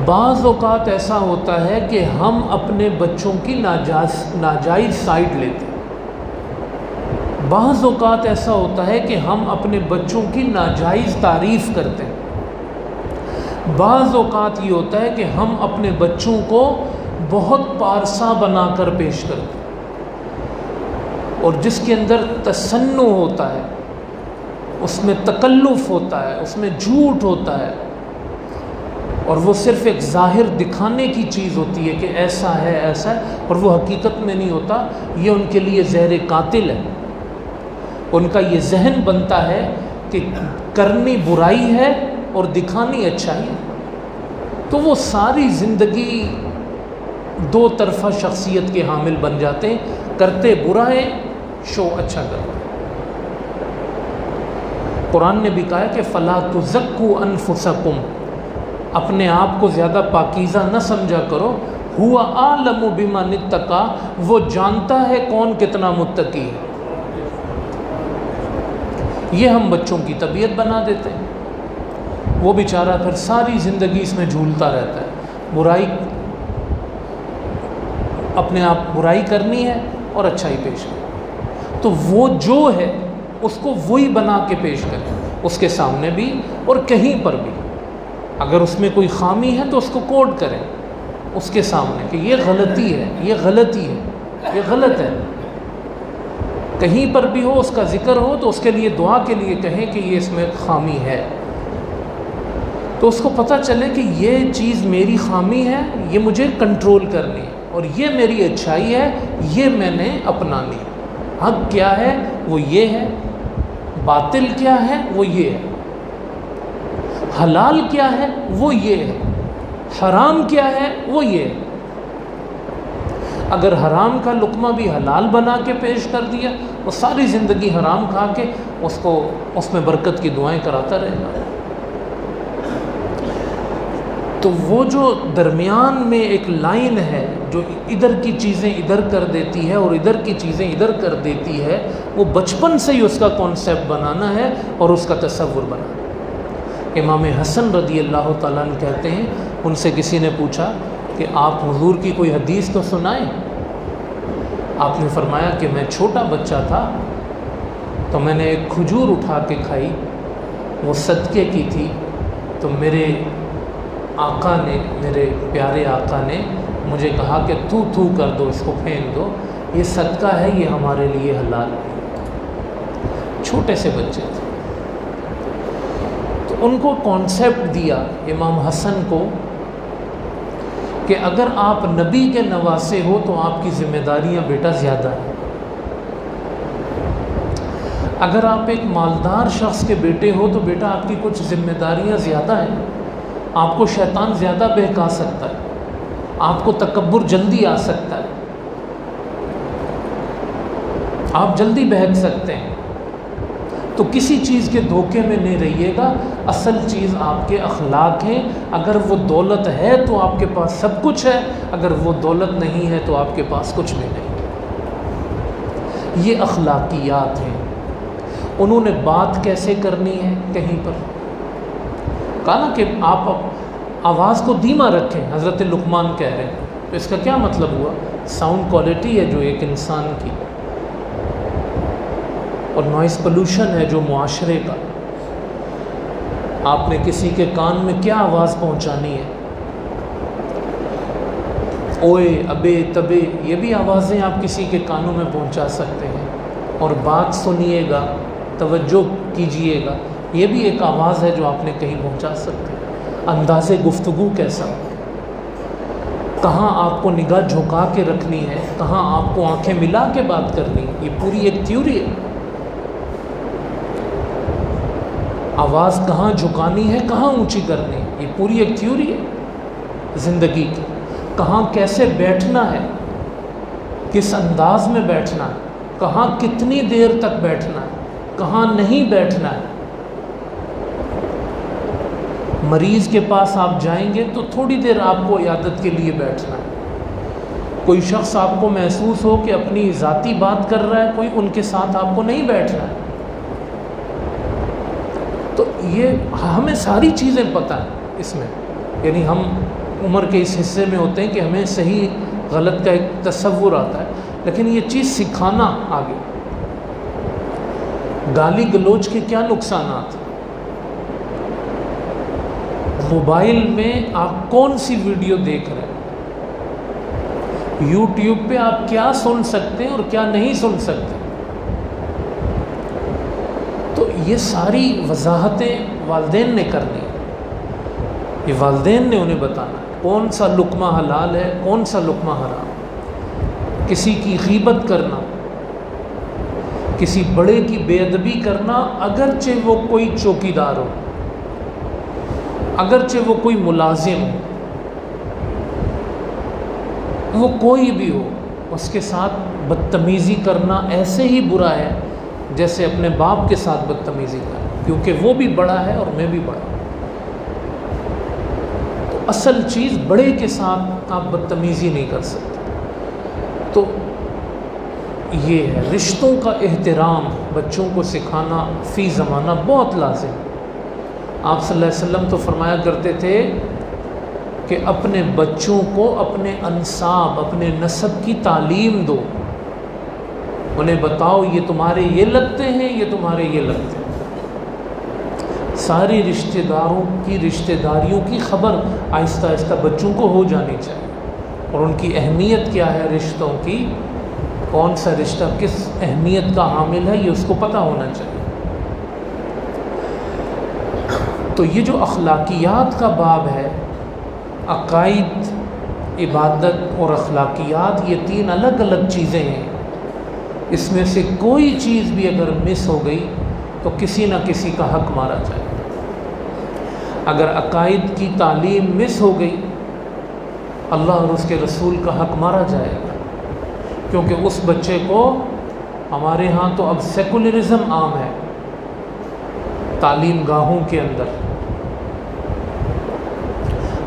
بعض اوقات ایسا ہوتا ہے کہ ہم اپنے بچوں کی ناجائز سائڈ لیتے ہیں، بعض اوقات ایسا ہوتا ہے کہ ہم اپنے بچوں کی ناجائز تعریف کرتے ہیں، بعض اوقات یہ ہوتا ہے کہ ہم اپنے بچوں کو بہت پارسا بنا کر پیش کرتے ہیں، اور جس کے اندر تصنع ہوتا ہے، اس میں تکلف ہوتا ہے، اس میں جھوٹ ہوتا ہے، اور وہ صرف ایک ظاہر دکھانے کی چیز ہوتی ہے کہ ایسا ہے ایسا ہے، اور وہ حقیقت میں نہیں ہوتا۔ یہ ان کے لیے زہر قاتل ہے۔ ان کا یہ ذہن بنتا ہے کہ کرنی برائی ہے اور دکھانی اچھائی ہے، تو وہ ساری زندگی دو طرفہ شخصیت کے حامل بن جاتے ہیں، کرتے برا ہے، شو اچھا کرتے۔ قرآن نے بھی کہا ہے کہ فَلَا تُزَكُّوا أَنفُسَكُمْ، اپنے آپ کو زیادہ پاکیزہ نہ سمجھا کرو، هُوَ أَعْلَمُ بِمَنِ اتَّقَىٰ، وہ جانتا ہے کون کتنا متقی ہے۔ یہ ہم بچوں کی طبیعت بنا دیتے ہیں، وہ بیچارہ پھر ساری زندگی اس میں جھولتا رہتا ہے، برائی اپنے آپ برائی کرنی ہے اور اچھائی پیش کرنی، تو وہ جو ہے اس کو وہی بنا کے پیش کریں، اس کے سامنے بھی اور کہیں پر بھی۔ اگر اس میں کوئی خامی ہے تو اس کو کوڈ کریں اس کے سامنے کہ یہ غلطی ہے، یہ غلطی ہے، یہ غلط ہے، کہیں پر بھی ہو اس کا ذکر ہو تو اس کے لیے دعا کے لیے کہیں کہ یہ اس میں خامی ہے، تو اس کو پتہ چلے کہ یہ چیز میری خامی ہے، یہ مجھے کنٹرول کرنی ہے، اور یہ میری اچھائی ہے، یہ میں نے اپنانی ہے۔ حق کیا ہے وہ یہ ہے، باطل کیا ہے وہ یہ ہے، حلال کیا ہے وہ یہ ہے، حرام کیا ہے وہ یہ ہے۔ اگر حرام کا لقمہ بھی حلال بنا کے پیش کر دیا، وہ ساری زندگی حرام کھا کے اس میں برکت کی دعائیں کراتا رہے گا۔ تو وہ جو درمیان میں ایک لائن ہے جو ادھر کی چیزیں ادھر کر دیتی ہے اور ادھر کی چیزیں ادھر کر دیتی ہے، وہ بچپن سے ہی اس کا کانسیپٹ بنانا ہے اور اس کا تصور بنانا ہے۔ امام حسن رضی اللہ تعالیٰ عنہ کہتے ہیں، ان سے کسی نے پوچھا کہ آپ حضور کی کوئی حدیث تو سنائیں۔ آپ نے فرمایا کہ میں چھوٹا بچہ تھا تو میں نے ایک کھجور اٹھا کے کھائی، وہ صدقے کی تھی، تو میرے آقا نے، میرے پیارے آقا نے مجھے کہا کہ تو کر دو، اس کو پھینک دو، یہ صدقہ ہے، یہ ہمارے لیے حلال ہے۔ چھوٹے سے بچے تھے، تو ان کو کانسیپٹ دیا امام حسن کو کہ اگر آپ نبی کے نواسے ہو تو آپ کی ذمہ داریاں بیٹا زیادہ ہیں، اگر آپ ایک مالدار شخص کے بیٹے ہو تو بیٹا آپ کی کچھ ذمہ داریاں زیادہ ہیں، آپ کو شیطان زیادہ بہکا سکتا ہے، آپ کو تکبر جلدی آ سکتا ہے، آپ جلدی بہک سکتے ہیں، تو کسی چیز کے دھوکے میں نہیں رہیے گا۔ اصل چیز آپ کے اخلاق ہیں، اگر وہ دولت ہے تو آپ کے پاس سب کچھ ہے، اگر وہ دولت نہیں ہے تو آپ کے پاس کچھ بھی نہیں۔ یہ اخلاقیات ہیں۔ انہوں نے بات کیسے کرنی ہے، کہیں پر کہا نا کہ آپ آواز کو دھیما رکھیں، حضرت لقمان کہہ رہے ہیں، تو اس کا کیا مطلب ہوا؟ ساؤنڈ کوالٹی ہے جو ایک انسان کی، اور نوائز پولوشن ہے جو معاشرے کا۔ آپ نے کسی کے کان میں کیا آواز پہنچانی ہے؟ اوئے ابے تبے، یہ بھی آوازیں آپ کسی کے کانوں میں پہنچا سکتے ہیں. اور بات سنیے گا، توجہ کیجئے گا، یہ بھی ایک آواز ہے جو آپ نے کہیں پہنچا سکتے ہیں. انداز گفتگو کیسا، کہاں آپ کو نگاہ جھکا کے رکھنی ہے، کہاں آپ کو آنکھیں ملا کے بات کرنی ہے، یہ پوری ایک تھیوری ہے. آواز کہاں جھکانی ہے، کہاں اونچی کرنی ہے، یہ پوری ایک تھیوری ہے زندگی کی. کہاں کیسے بیٹھنا ہے، کس انداز میں بیٹھنا ہے، کہاں کتنی دیر تک بیٹھنا ہے، کہاں نہیں بیٹھنا ہے. مریض کے پاس آپ جائیں گے تو تھوڑی دیر آپ کو عیادت کے لیے بیٹھنا ہے. کوئی شخص آپ کو محسوس ہو کہ اپنی ذاتی بات کر رہا ہے کوئی، ان کے ساتھ آپ کو نہیں بیٹھنا ہے. تو یہ ہمیں ساری چیزیں پتہ ہیں اس میں، یعنی ہم عمر کے اس حصے میں ہوتے ہیں کہ ہمیں صحیح غلط کا ایک تصور آتا ہے، لیکن یہ چیز سکھانا آگے. گالی گلوچ کے کیا نقصانات ہیں؟ موبائل میں آپ کون سی ویڈیو دیکھ رہے ہیں، یوٹیوب پہ آپ کیا سن سکتے ہیں اور کیا نہیں سن سکتے. تو یہ ساری وضاحتیں والدین نے کرنی ہیں، یہ والدین نے انہیں بتانا ہے کون سا لقمہ حلال ہے، کون سا لقمہ حرام. کسی کی غیبت کرنا، کسی بڑے کی بے ادبی کرنا، اگرچہ وہ کوئی چوکیدار ہو، اگرچہ وہ کوئی ملازم ہو، وہ کوئی بھی ہو، اس کے ساتھ بدتمیزی کرنا ایسے ہی برا ہے جیسے اپنے باپ کے ساتھ بدتمیزی کرنا، کیونکہ وہ بھی بڑا ہے اور میں بھی بڑا ہوں. تو اصل چیز بڑے کے ساتھ آپ بدتمیزی نہیں کر سکتے. تو یہ ہے رشتوں کا احترام بچوں کو سکھانا فی زمانہ بہت لازم. آپ صلی اللہ علیہ وسلم تو فرمایا کرتے تھے کہ اپنے بچوں کو اپنے انساب، اپنے نسب کی تعلیم دو. انہیں بتاؤ یہ تمہارے یہ لگتے ہیں، یہ تمہارے یہ لگتے ہیں. ساری رشتہ داروں کی رشتہ داریوں کی خبر آہستہ آہستہ بچوں کو ہو جانی چاہیے، اور ان کی اہمیت کیا ہے، رشتوں کی کون سا رشتہ کس اہمیت کا حامل ہے، یہ اس کو پتہ ہونا چاہیے. تو یہ جو اخلاقیات کا باب ہے، عقائد، عبادت اور اخلاقیات، یہ تین الگ الگ چیزیں ہیں. اس میں سے کوئی چیز بھی اگر مس ہو گئی تو کسی نہ کسی کا حق مارا جائے. اگر عقائد کی تعلیم مس ہو گئی، اللہ اور اس کے رسول کا حق مارا جائے گا، کیونکہ اس بچے کو، ہمارے ہاں تو اب سیکولرزم عام ہے تعلیم گاہوں کے اندر.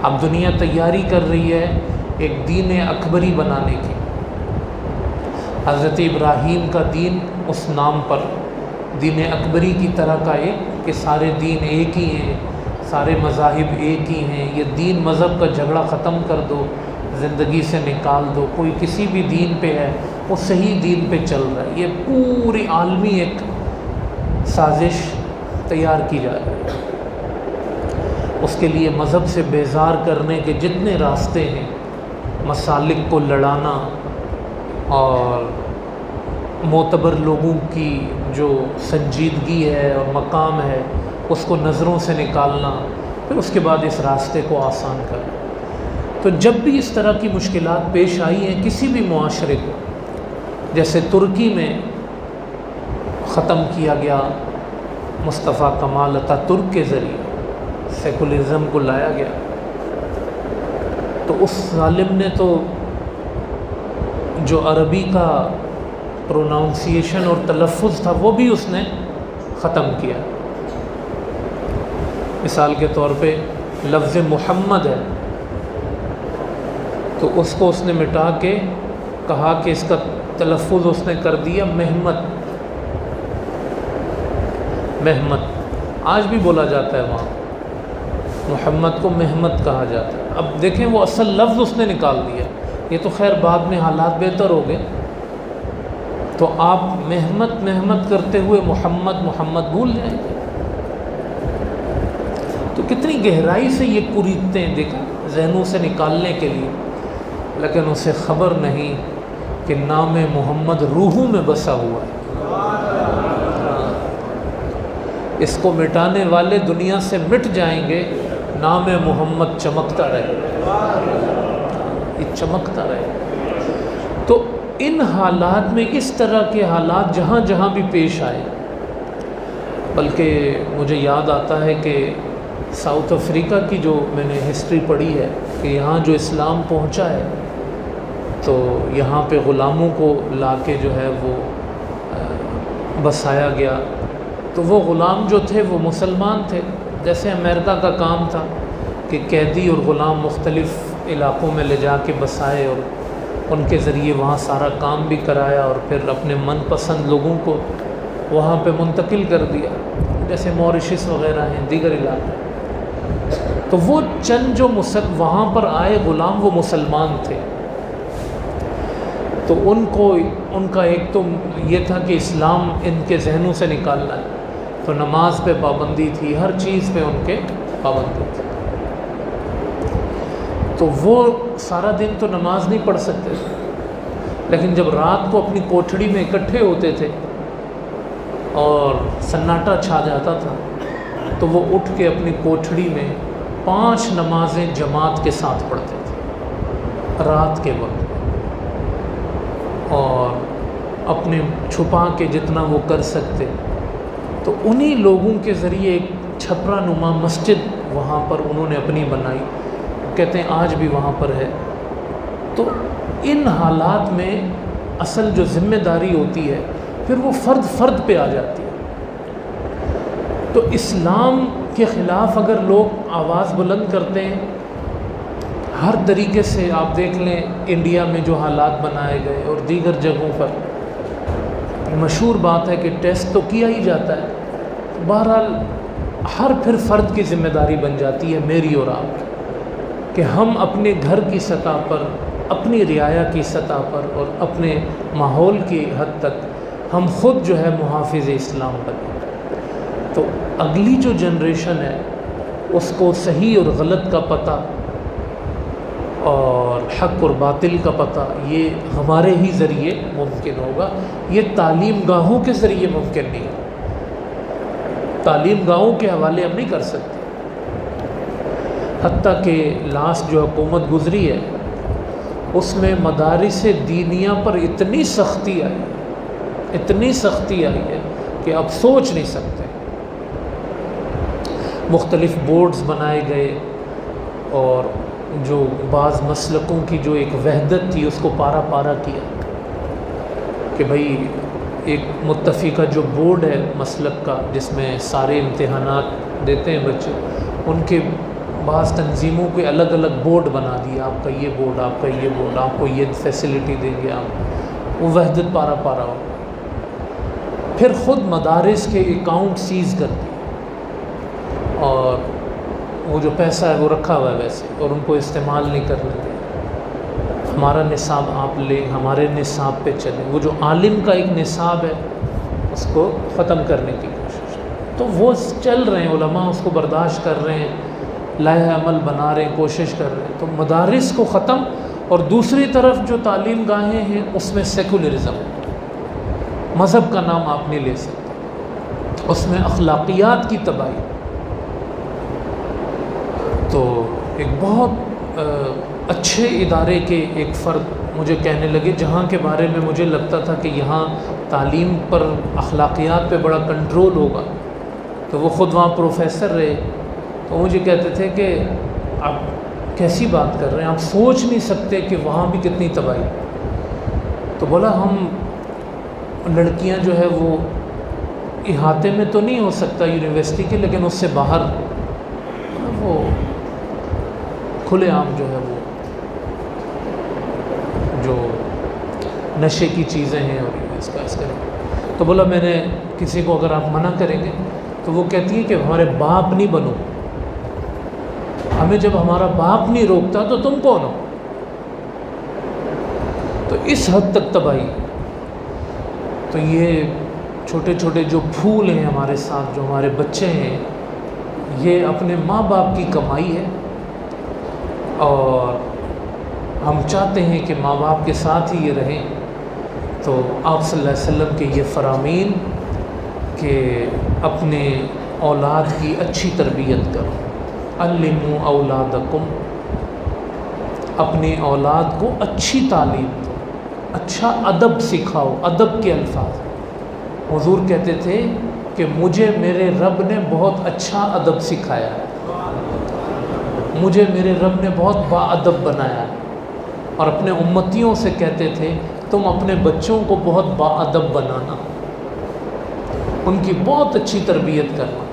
اب دنیا تیاری کر رہی ہے ایک دین اکبری بنانے کی. حضرت ابراہیم کا دین اس نام پر، دین اکبری کی طرح کا ایک، کہ سارے دین ایک ہی ہیں، سارے مذاہب ایک ہی ہیں. یہ دین مذہب کا جھگڑا ختم کر دو، زندگی سے نکال دو. کوئی کسی بھی دین پہ ہے، وہ صحیح دین پہ چل رہا ہے. یہ پوری عالمی ایک سازش تیار کی جا رہی ہے. اس کے لیے مذہب سے بیزار کرنے کے جتنے راستے ہیں، مسالک کو لڑانا اور معتبر لوگوں کی جو سنجیدگی ہے اور مقام ہے اس کو نظروں سے نکالنا، پھر اس کے بعد اس راستے کو آسان کرنا. تو جب بھی اس طرح کی مشکلات پیش آئی ہیں کسی بھی معاشرے کو، جیسے ترکی میں ختم کیا گیا مصطفیٰ کمال اتا ترک کے ذریعے، سیکولرزم کو لایا گیا، تو اس ظالم نے تو جو عربی کا پروناؤنسیشن اور تلفظ تھا وہ بھی اس نے ختم کیا. مثال کے طور پہ لفظ محمد ہے تو اس کو اس نے مٹا کے کہا کہ اس کا تلفظ اس نے کر دیا محمد. محمد آج بھی بولا جاتا ہے وہاں، محمد کو محمد کہا جاتا ہے. اب دیکھیں وہ اصل لفظ اس نے نکال دیا. یہ تو خیر بعد میں حالات بہتر ہو گئے، تو آپ محمد محمد کرتے ہوئے محمد محمد بھول جائیں گے. تو کتنی گہرائی سے یہ کریدتے ہیں، دیکھا ذہنوں سے نکالنے کے لیے. لیکن اسے خبر نہیں کہ نام محمد روحوں میں بسا ہوا ہے۔ اس کو مٹانے والے دنیا سے مٹ جائیں گے، نام محمد چمکتا رہے، یہ چمکتا رہے۔ تو ان حالات میں اس طرح کے حالات جہاں جہاں بھی پیش آئے، بلکہ مجھے یاد آتا ہے کہ ساؤتھ افریقہ کی جو میں نے ہسٹری پڑھی ہے کہ یہاں جو اسلام پہنچا ہے تو یہاں پہ غلاموں کو لا کے جو ہے وہ بسایا گیا، تو وہ غلام جو تھے وہ مسلمان تھے، جیسے امریکہ کا کام تھا کہ قیدی اور غلام مختلف علاقوں میں لے جا کے بسائے اور ان کے ذریعے وہاں سارا کام بھی کرایا اور پھر اپنے من پسند لوگوں کو وہاں پہ منتقل کر دیا، جیسے موریشس وغیرہ ہیں، دیگر علاقے۔ تو وہ چند جو وہاں پر آئے غلام وہ مسلمان تھے، تو ان کا ایک تو یہ تھا کہ اسلام ان کے ذہنوں سے نکالنا ہے، تو نماز پہ پابندی تھی، ہر چیز پہ ان کے پابندی تھی۔ تو وہ سارا دن تو نماز نہیں پڑھ سکتے تھے، لیکن جب رات کو اپنی کوٹھڑی میں اکٹھے ہوتے تھے اور سناٹا چھا جاتا تھا تو وہ اٹھ کے اپنی کوٹھڑی میں 5 نمازیں جماعت کے ساتھ پڑھتے تھے رات کے وقت، اور اپنے چھپا کے جتنا وہ کر سکتے۔ تو انہی لوگوں کے ذریعے ایک چھپرا نما مسجد وہاں پر انہوں نے اپنی بنائی، کہتے ہیں آج بھی وہاں پر ہے۔ تو ان حالات میں اصل جو ذمہ داری ہوتی ہے پھر وہ فرد پہ آ جاتی ہے۔ تو اسلام کے خلاف اگر لوگ آواز بلند کرتے ہیں ہر طریقے سے، آپ دیکھ لیں انڈیا میں جو حالات بنائے گئے اور دیگر جگہوں پر، مشہور بات ہے کہ ٹیسٹ تو کیا ہی جاتا ہے، بہرحال ہر پھر فرد کی ذمہ داری بن جاتی ہے میری اور آپ کی، کہ ہم اپنے گھر کی سطح پر، اپنی رعایا کی سطح پر اور اپنے ماحول کی حد تک ہم خود جو ہے محافظ اسلام بنیں۔ تو اگلی جو جنریشن ہے اس کو صحیح اور غلط کا پتہ اور حق اور باطل کا پتہ یہ ہمارے ہی ذریعے ممکن ہوگا، یہ تعلیم گاہوں کے ذریعے ممکن نہیں ہے، تعلیم گاہوں کے حوالے ہم نہیں کر سکتے۔ حتیٰ کہ لاسٹ جو حکومت گزری ہے اس میں مدارس دینیہ پر اتنی سختی آئی ہے کہ آپ سوچ نہیں سکتے۔ مختلف بورڈز بنائے گئے اور جو بعض مسلکوں کی جو ایک وحدت تھی اس کو پارا پارا کیا کہ بھئی ایک متفقہ جو بورڈ ہے مسلک کا جس میں سارے امتحانات دیتے ہیں بچے، ان کے بعض تنظیموں کے الگ الگ بورڈ بنا دیا، آپ کا یہ بورڈ، آپ کا یہ بورڈ، آپ کو یہ فیسلٹی دیں گے، آپ وہ وحدت پارا پارا ہو۔ پھر خود مدارس کے اکاؤنٹ سیز کر دیے اور وہ جو پیسہ ہے وہ رکھا ہوا ہے ویسے، اور ان کو استعمال نہیں کرنے دیں۔ ہمارا نصاب آپ لیں، ہمارے نصاب پہ چلیں، وہ جو عالم کا ایک نصاب ہے اس کو ختم کرنے کی کوشش، تو وہ چل رہے ہیں، علماء اس کو برداشت کر رہے ہیں، لائحہ عمل بنا رہے ہیں، کوشش کر رہے ہیں۔ تو مدارس کو ختم، اور دوسری طرف جو تعلیم گاہیں ہیں اس میں سیکولرزم، مذہب کا نام آپ نہیں لے سکتے، اس میں اخلاقیات کی تباہی۔ تو ایک بہت اچھے ادارے کے ایک فرد مجھے کہنے لگے جہاں کے بارے میں مجھے لگتا تھا کہ یہاں تعلیم پر، اخلاقیات پہ بڑا کنٹرول ہوگا، تو وہ خود وہاں پروفیسر رہے، تو مجھے کہتے تھے کہ آپ کیسی بات کر رہے ہیں، آپ سوچ نہیں سکتے کہ وہاں بھی کتنی تباہی۔ تو بولا ہم لڑکیاں جو ہے وہ احاطے میں تو نہیں ہو سکتا یونیورسٹی کے، لیکن اس سے باہر وہ کھلے عام جو ہے وہ جو نشے کی چیزیں ہیں اور اس کا تو بولا میں نے کسی کو اگر آپ منع کریں گے تو وہ کہتی ہے کہ ہمارے باپ نہیں بنو، ہمیں جب ہمارا باپ نہیں روکتا تو تم کون ہو؟ تو اس حد تک تباہی۔ تو یہ چھوٹے چھوٹے جو پھول ہیں ہمارے ساتھ، جو ہمارے بچے ہیں، یہ اپنے ماں باپ کی کمائی ہے، اور ہم چاہتے ہیں کہ ماں باپ کے ساتھ ہی یہ رہیں، تو آپ صلی اللہ علیہ وسلم کے یہ فرامین کہ اپنے اولاد کی اچھی تربیت کرو، علموا اولادکم، اپنے اولاد کو اچھی تعلیم دو، اچھا ادب سکھاؤ، ادب کے الفاظ۔ حضور کہتے تھے کہ مجھے میرے رب نے بہت اچھا ادب سکھایا ہے، مجھے میرے رب نے بہت باادب بنایا ہے، اور اپنے امتیوں سے کہتے تھے تم اپنے بچوں کو بہت باادب بنانا، ان کی بہت اچھی تربیت کرنا۔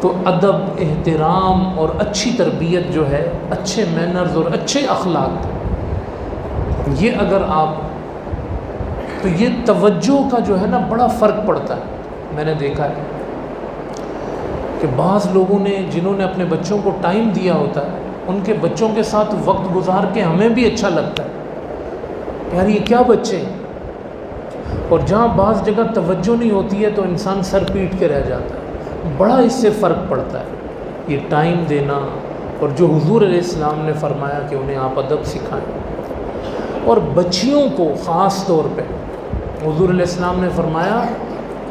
تو ادب، احترام اور اچھی تربیت جو ہے، اچھے مینرز اور اچھے اخلاق، یہ اگر آپ، تو یہ توجہ کا جو ہے نا بڑا فرق پڑتا ہے۔ میں نے دیکھا ہے کہ بعض لوگوں نے جنہوں نے اپنے بچوں کو ٹائم دیا ہوتا ہے، ان کے بچوں کے ساتھ وقت گزار کے ہمیں بھی اچھا لگتا ہے، یار یہ کیا بچے ہیں۔ اور جہاں بعض جگہ توجہ نہیں ہوتی ہے تو انسان سر پیٹ کے رہ جاتا ہے، بڑا اس سے فرق پڑتا ہے، یہ ٹائم دینا، اور جو حضور علیہ السلام نے فرمایا کہ انہیں آپ ادب سکھائیں۔ اور بچیوں کو خاص طور پہ حضور علیہ السلام نے فرمایا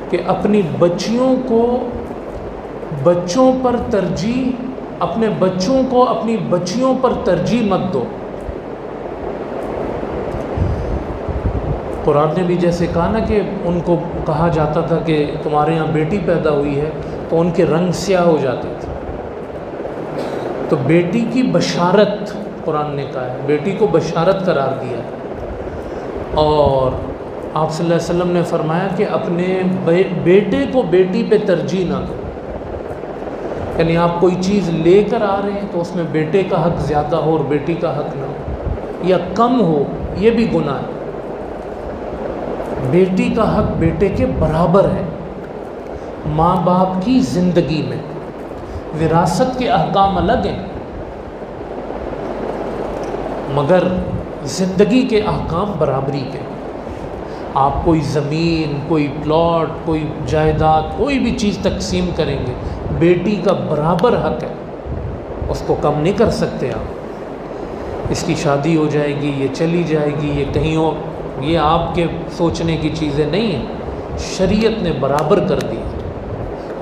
کہ اپنی بچیوں کو بچوں پر ترجیح، اپنے بچوں کو اپنی بچیوں پر ترجیح مت دو۔ قرآن نے بھی جیسے کہا نا کہ ان کو کہا جاتا تھا کہ تمہارے یہاں بیٹی پیدا ہوئی ہے تو ان کے رنگ سیاہ ہو جاتے تھے، تو بیٹی کی بشارت قرآن نے کہا ہے، بیٹی کو بشارت قرار دیا ہے۔ اور آپ صلی اللہ علیہ وسلم نے فرمایا کہ اپنے بیٹے کو بیٹی پہ ترجیح نہ دو، یعنی آپ کوئی چیز لے کر آ رہے ہیں تو اس میں بیٹے کا حق زیادہ ہو اور بیٹی کا حق نہ ہو، یا کم ہو، یہ بھی گناہ ہے۔ بیٹی کا حق بیٹے کے برابر ہے۔ ماں باپ کی زندگی میں وراثت کے احکام الگ ہیں، مگر زندگی کے احکام برابری کے۔ آپ کوئی زمین، کوئی پلاٹ، کوئی جائیداد، کوئی بھی چیز تقسیم کریں گے، بیٹی کا برابر حق ہے، اس کو کم نہیں کر سکتے آپ۔ اس کی شادی ہو جائے گی، یہ چلی جائے گی، یہ کہیں اور، یہ آپ کے سوچنے کی چیزیں نہیں ہیں، شریعت نے برابر کر دی،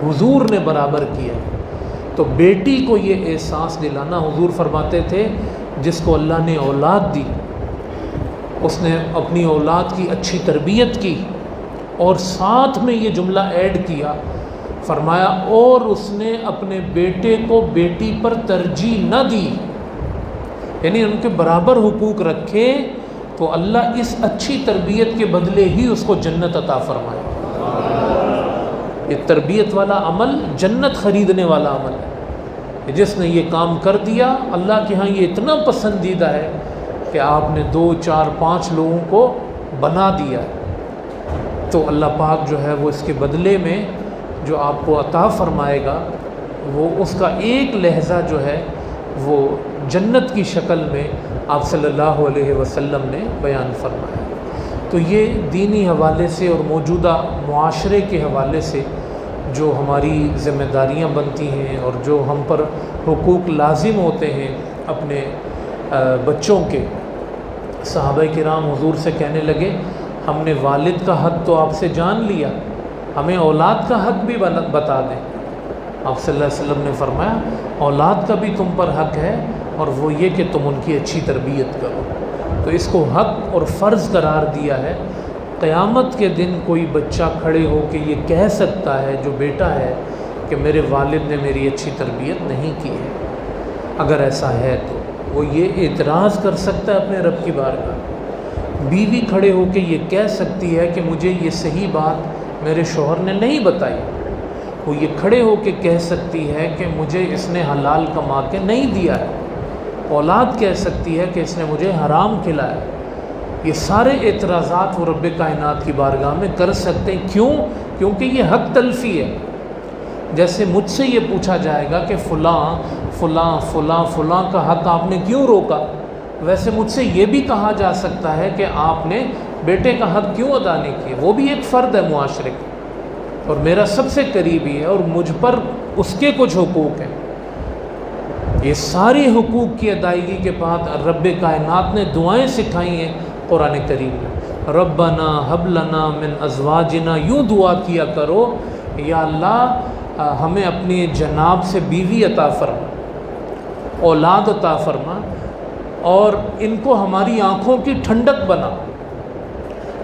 حضور نے برابر کیا۔ تو بیٹی کو یہ احساس دلانا، حضور فرماتے تھے جس کو اللہ نے اولاد دی، اس نے اپنی اولاد کی اچھی تربیت کی، اور ساتھ میں یہ جملہ ایڈ کیا، فرمایا اور اس نے اپنے بیٹے کو بیٹی پر ترجیح نہ دی، یعنی ان کے برابر حقوق رکھے، تو اللہ اس اچھی تربیت کے بدلے ہی اس کو جنت عطا فرمائے۔ یہ تربیت والا عمل جنت خریدنے والا عمل ہے، جس نے یہ کام کر دیا اللہ کے ہاں یہ اتنا پسندیدہ ہے کہ آپ نے 2 4 5 لوگوں کو بنا دیا، تو اللہ پاک جو ہے وہ اس کے بدلے میں جو آپ کو عطا فرمائے گا، وہ اس کا ایک لحظہ جو ہے وہ جنت کی شکل میں آپ صلی اللہ علیہ وسلم نے بیان فرمایا۔ تو یہ دینی حوالے سے اور موجودہ معاشرے کے حوالے سے جو ہماری ذمہ داریاں بنتی ہیں اور جو ہم پر حقوق لازم ہوتے ہیں اپنے بچوں کے، صحابہ کرام حضور سے کہنے لگے ہم نے والد کا حق تو آپ سے جان لیا، ہمیں اولاد کا حق بھی بتا دیں۔ آپ صلی اللہ علیہ وسلم نے فرمایا اولاد کا بھی تم پر حق ہے، اور وہ یہ کہ تم ان کی اچھی تربیت کرو۔ تو اس کو حق اور فرض قرار دیا ہے۔ قیامت کے دن کوئی بچہ کھڑے ہو کے یہ کہہ سکتا ہے جو بیٹا ہے کہ میرے والد نے میری اچھی تربیت نہیں کی ہے، اگر ایسا ہے تو وہ یہ اعتراض کر سکتا ہے اپنے رب کی بارگاہ۔ بیوی کھڑے ہو کے یہ کہہ سکتی ہے کہ مجھے یہ صحیح بات میرے شوہر نے نہیں بتائی، وہ یہ کھڑے ہو کے کہہ سکتی ہے کہ مجھے اس نے حلال کما کے نہیں دیا ہے۔ اولاد کہہ سکتی ہے کہ اس نے مجھے حرام کھلایا۔ یہ سارے اعتراضات وہ رب کائنات کی بارگاہ میں کر سکتے ہیں۔ کیوں؟ کیونکہ یہ حق تلفی ہے۔ جیسے مجھ سے یہ پوچھا جائے گا کہ فلاں فلاں فلاں فلاں کا حق آپ نے کیوں روکا، ویسے مجھ سے یہ بھی کہا جا سکتا ہے کہ آپ نے بیٹے کا حق کیوں ادا نہیں کیا، وہ بھی ایک فرد ہے معاشرے کا اور میرا سب سے قریبی ہے اور مجھ پر اس کے کچھ حقوق ہیں۔ یہ ساری حقوق کی ادائیگی کے بعد رب کائنات نے دعائیں سکھائی ہیں قرآن کریم میں، ربنا حب لنا من ازواجنا، یوں دعا کیا کرو یا اللہ ہمیں اپنی جناب سے بیوی عطا فرما، اولاد عطا فرما، اور ان کو ہماری آنکھوں کی ٹھنڈک بنا،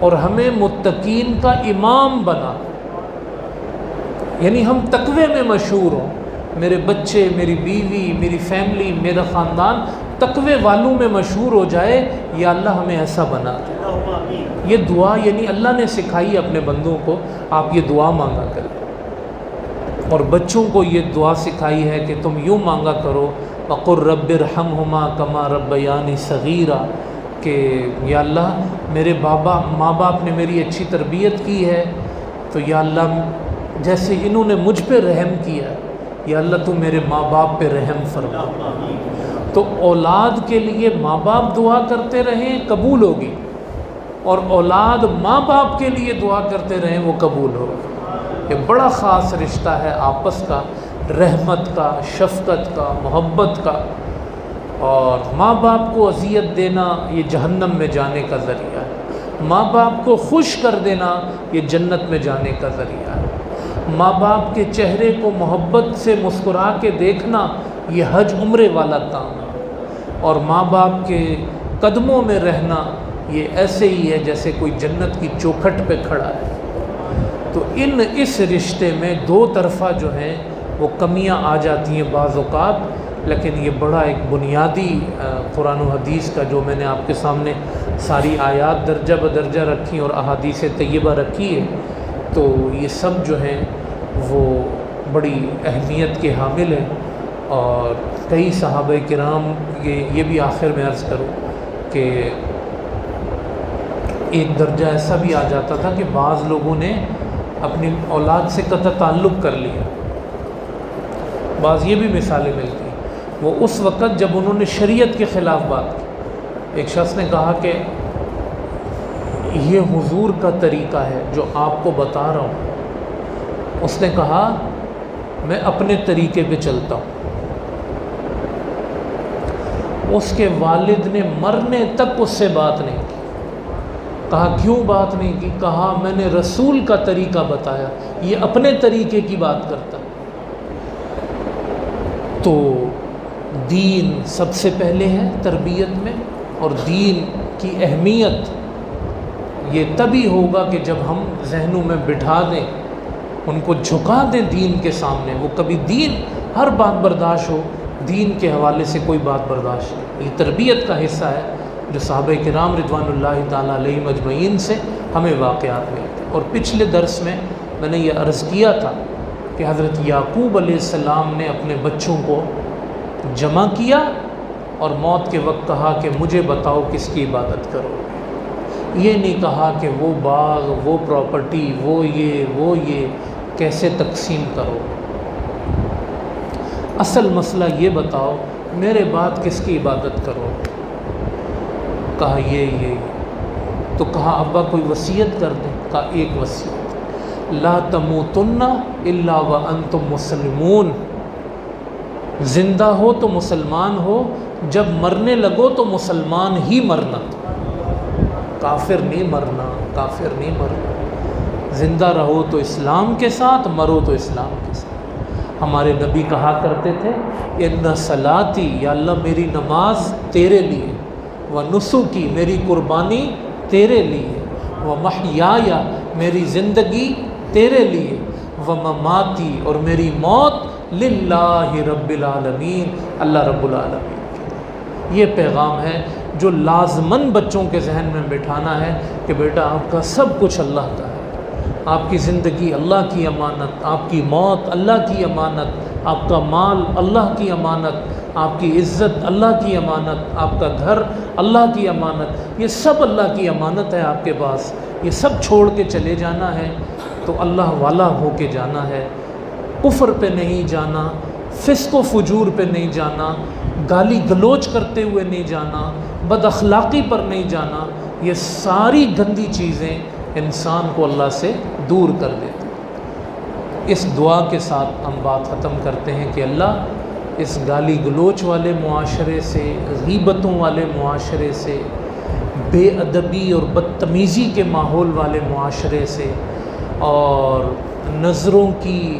اور ہمیں متقین کا امام بنا، یعنی ہم تقوی میں مشہور ہوں، میرے بچے، میری بیوی، میری فیملی، میرا خاندان تقوی والوں میں مشہور ہو جائے، یا اللہ ہمیں ایسا بنا دے۔ یہ دعا یعنی اللہ نے سکھائی اپنے بندوں کو، آپ یہ دعا مانگا کریں، اور بچوں کو یہ دعا سکھائی ہے کہ تم یوں مانگا کرو، وَقُلْ رَبِّ ارْحَمْهُمَا كَمَا رَبَّيَانِي صَغِيرًا، کہ یا اللہ میرے ماں باپ نے میری اچھی تربیت کی ہے، تو یا اللہ جیسے انہوں نے مجھ پہ رحم کیا، یا اللہ تو میرے ماں باپ پہ رحم فرما۔ تو اولاد کے لیے ماں باپ دعا کرتے رہیں، قبول ہوگی، اور اولاد ماں باپ کے لیے دعا کرتے رہیں، وہ قبول ہوگی۔ یہ بڑا خاص رشتہ ہے آپس کا، رحمت کا، شفقت کا، محبت کا، اور ماں باپ کو اذیت دینا یہ جہنم میں جانے کا ذریعہ ہے، ماں باپ کو خوش کر دینا یہ جنت میں جانے کا ذریعہ ہے، ماں باپ کے چہرے کو محبت سے مسکرا کے دیکھنا یہ حج عمرے والا کام ہے، اور ماں باپ کے قدموں میں رہنا یہ ایسے ہی ہے جیسے کوئی جنت کی چوکھٹ پہ کھڑا ہے۔ تو اس رشتے میں دو طرفہ جو ہیں وہ کمیاں آ جاتی ہیں بعض اوقات، لیکن یہ بڑا ایک بنیادی قرآن و حدیث کا، جو میں نے آپ کے سامنے ساری آیات درجہ بدرجہ رکھی اور احادیث طیبہ رکھی ہے، تو یہ سب جو ہیں وہ بڑی اہمیت کے حامل ہیں۔ اور کئی صحابہ کرام، یہ بھی آخر میں عرض کروں کہ ایک درجہ ایسا بھی آ جاتا تھا کہ بعض لوگوں نے اپنی اولاد سے قطع تعلق کر لیا، بعض یہ بھی مثالیں ملتی ہیں۔ وہ اس وقت جب انہوں نے شریعت کے خلاف بات کی، ایک شخص نے کہا کہ یہ حضور کا طریقہ ہے جو آپ کو بتا رہا ہوں، اس نے کہا میں اپنے طریقے پہ چلتا ہوں۔ اس کے والد نے مرنے تک اس سے بات نہیں کی۔ کہا کیوں بات نہیں کی؟ کہا میں نے رسول کا طریقہ بتایا، یہ اپنے طریقے کی بات کرتا۔ تو دین سب سے پہلے ہے تربیت میں، اور دین کی اہمیت یہ تبھی ہوگا کہ جب ہم ذہنوں میں بٹھا دیں، ان کو جھکا دیں دین کے سامنے۔ وہ کبھی دین ہر بات برداشت ہو، دین کے حوالے سے کوئی بات برداشت نہیں۔ یہ تربیت کا حصہ ہے جو صحابہ کرام رضوان اللہ تعالیٰ علیہم اجمعین سے ہمیں واقعات ملتے ہیں۔ اور پچھلے درس میں نے یہ عرض کیا تھا کہ حضرت یعقوب علیہ السلام نے اپنے بچوں کو جمع کیا اور موت کے وقت کہا کہ مجھے بتاؤ کس کی عبادت کرو۔ یہ نہیں کہا کہ وہ باغ، وہ پراپرٹی، وہ یہ کیسے تقسیم کرو۔ اصل مسئلہ یہ بتاؤ میرے بعد کس کی عبادت کرو۔ کہا یہ تو کہا ابا کوئی وصیت کر دیں۔ کہا ایک وصیت، لا تموتن الا وانتم مسلمون، زندہ ہو تو مسلمان ہو، جب مرنے لگو تو مسلمان ہی مرنا، کافر نہیں مرنا، کافر نہیں مرنا۔ زندہ رہو تو اسلام کے ساتھ، مرو تو اسلام کے ساتھ۔ ہمارے نبی کہا کرتے تھے ان صلاتی، یا اللہ میری نماز تیرے لیے، و نسکی میری قربانی تیرے لیے، و محیایا میری زندگی تیرے لیے، و مماتی اور میری موت للہ رب العالمین، اللہ رب العالمین۔ یہ پیغام ہے جو لازماً بچوں کے ذہن میں بٹھانا ہے کہ بیٹا آپ کا سب کچھ اللہ کا ہے، آپ کی زندگی اللہ کی امانت، آپ کی موت اللہ کی امانت، آپ کا مال اللہ کی امانت، آپ کی عزت اللہ کی امانت، آپ کا گھر اللہ کی امانت، یہ سب اللہ کی امانت ہے آپ کے پاس۔ یہ سب چھوڑ کے چلے جانا ہے تو اللہ والا ہو کے جانا ہے، کفر پہ نہیں جانا، فسق و فجور پہ نہیں جانا، گالی گلوچ کرتے ہوئے نہیں جانا، بد اخلاقی پر نہیں جانا۔ یہ ساری گندی چیزیں انسان کو اللہ سے دور کر دیتی۔ اس دعا کے ساتھ ہم بات ختم کرتے ہیں کہ اللہ اس گالی گلوچ والے معاشرے سے، غیبتوں والے معاشرے سے، بے ادبی اور بدتمیزی کے ماحول والے معاشرے سے، اور نظروں کی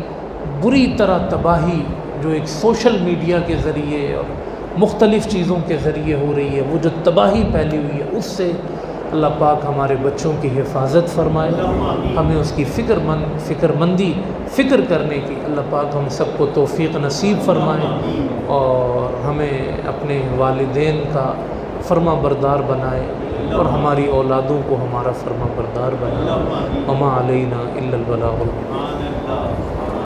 بری طرح تباہی جو ایک سوشل میڈیا کے ذریعے اور مختلف چیزوں کے ذریعے ہو رہی ہے، وہ جو تباہی پھیلی ہوئی ہے، اس سے اللہ پاک ہمارے بچوں کی حفاظت فرمائے، ہمیں اس کی فکر مندی کرنے کی اللہ پاک ہم سب کو توفیق نصیب فرمائے، اور ہمیں اپنے والدین کا فرما بردار بنائے، اور ہماری اولادوں کو ہمارا فرما بردار بنائے۔ وما علینا الا البلاغ المبین۔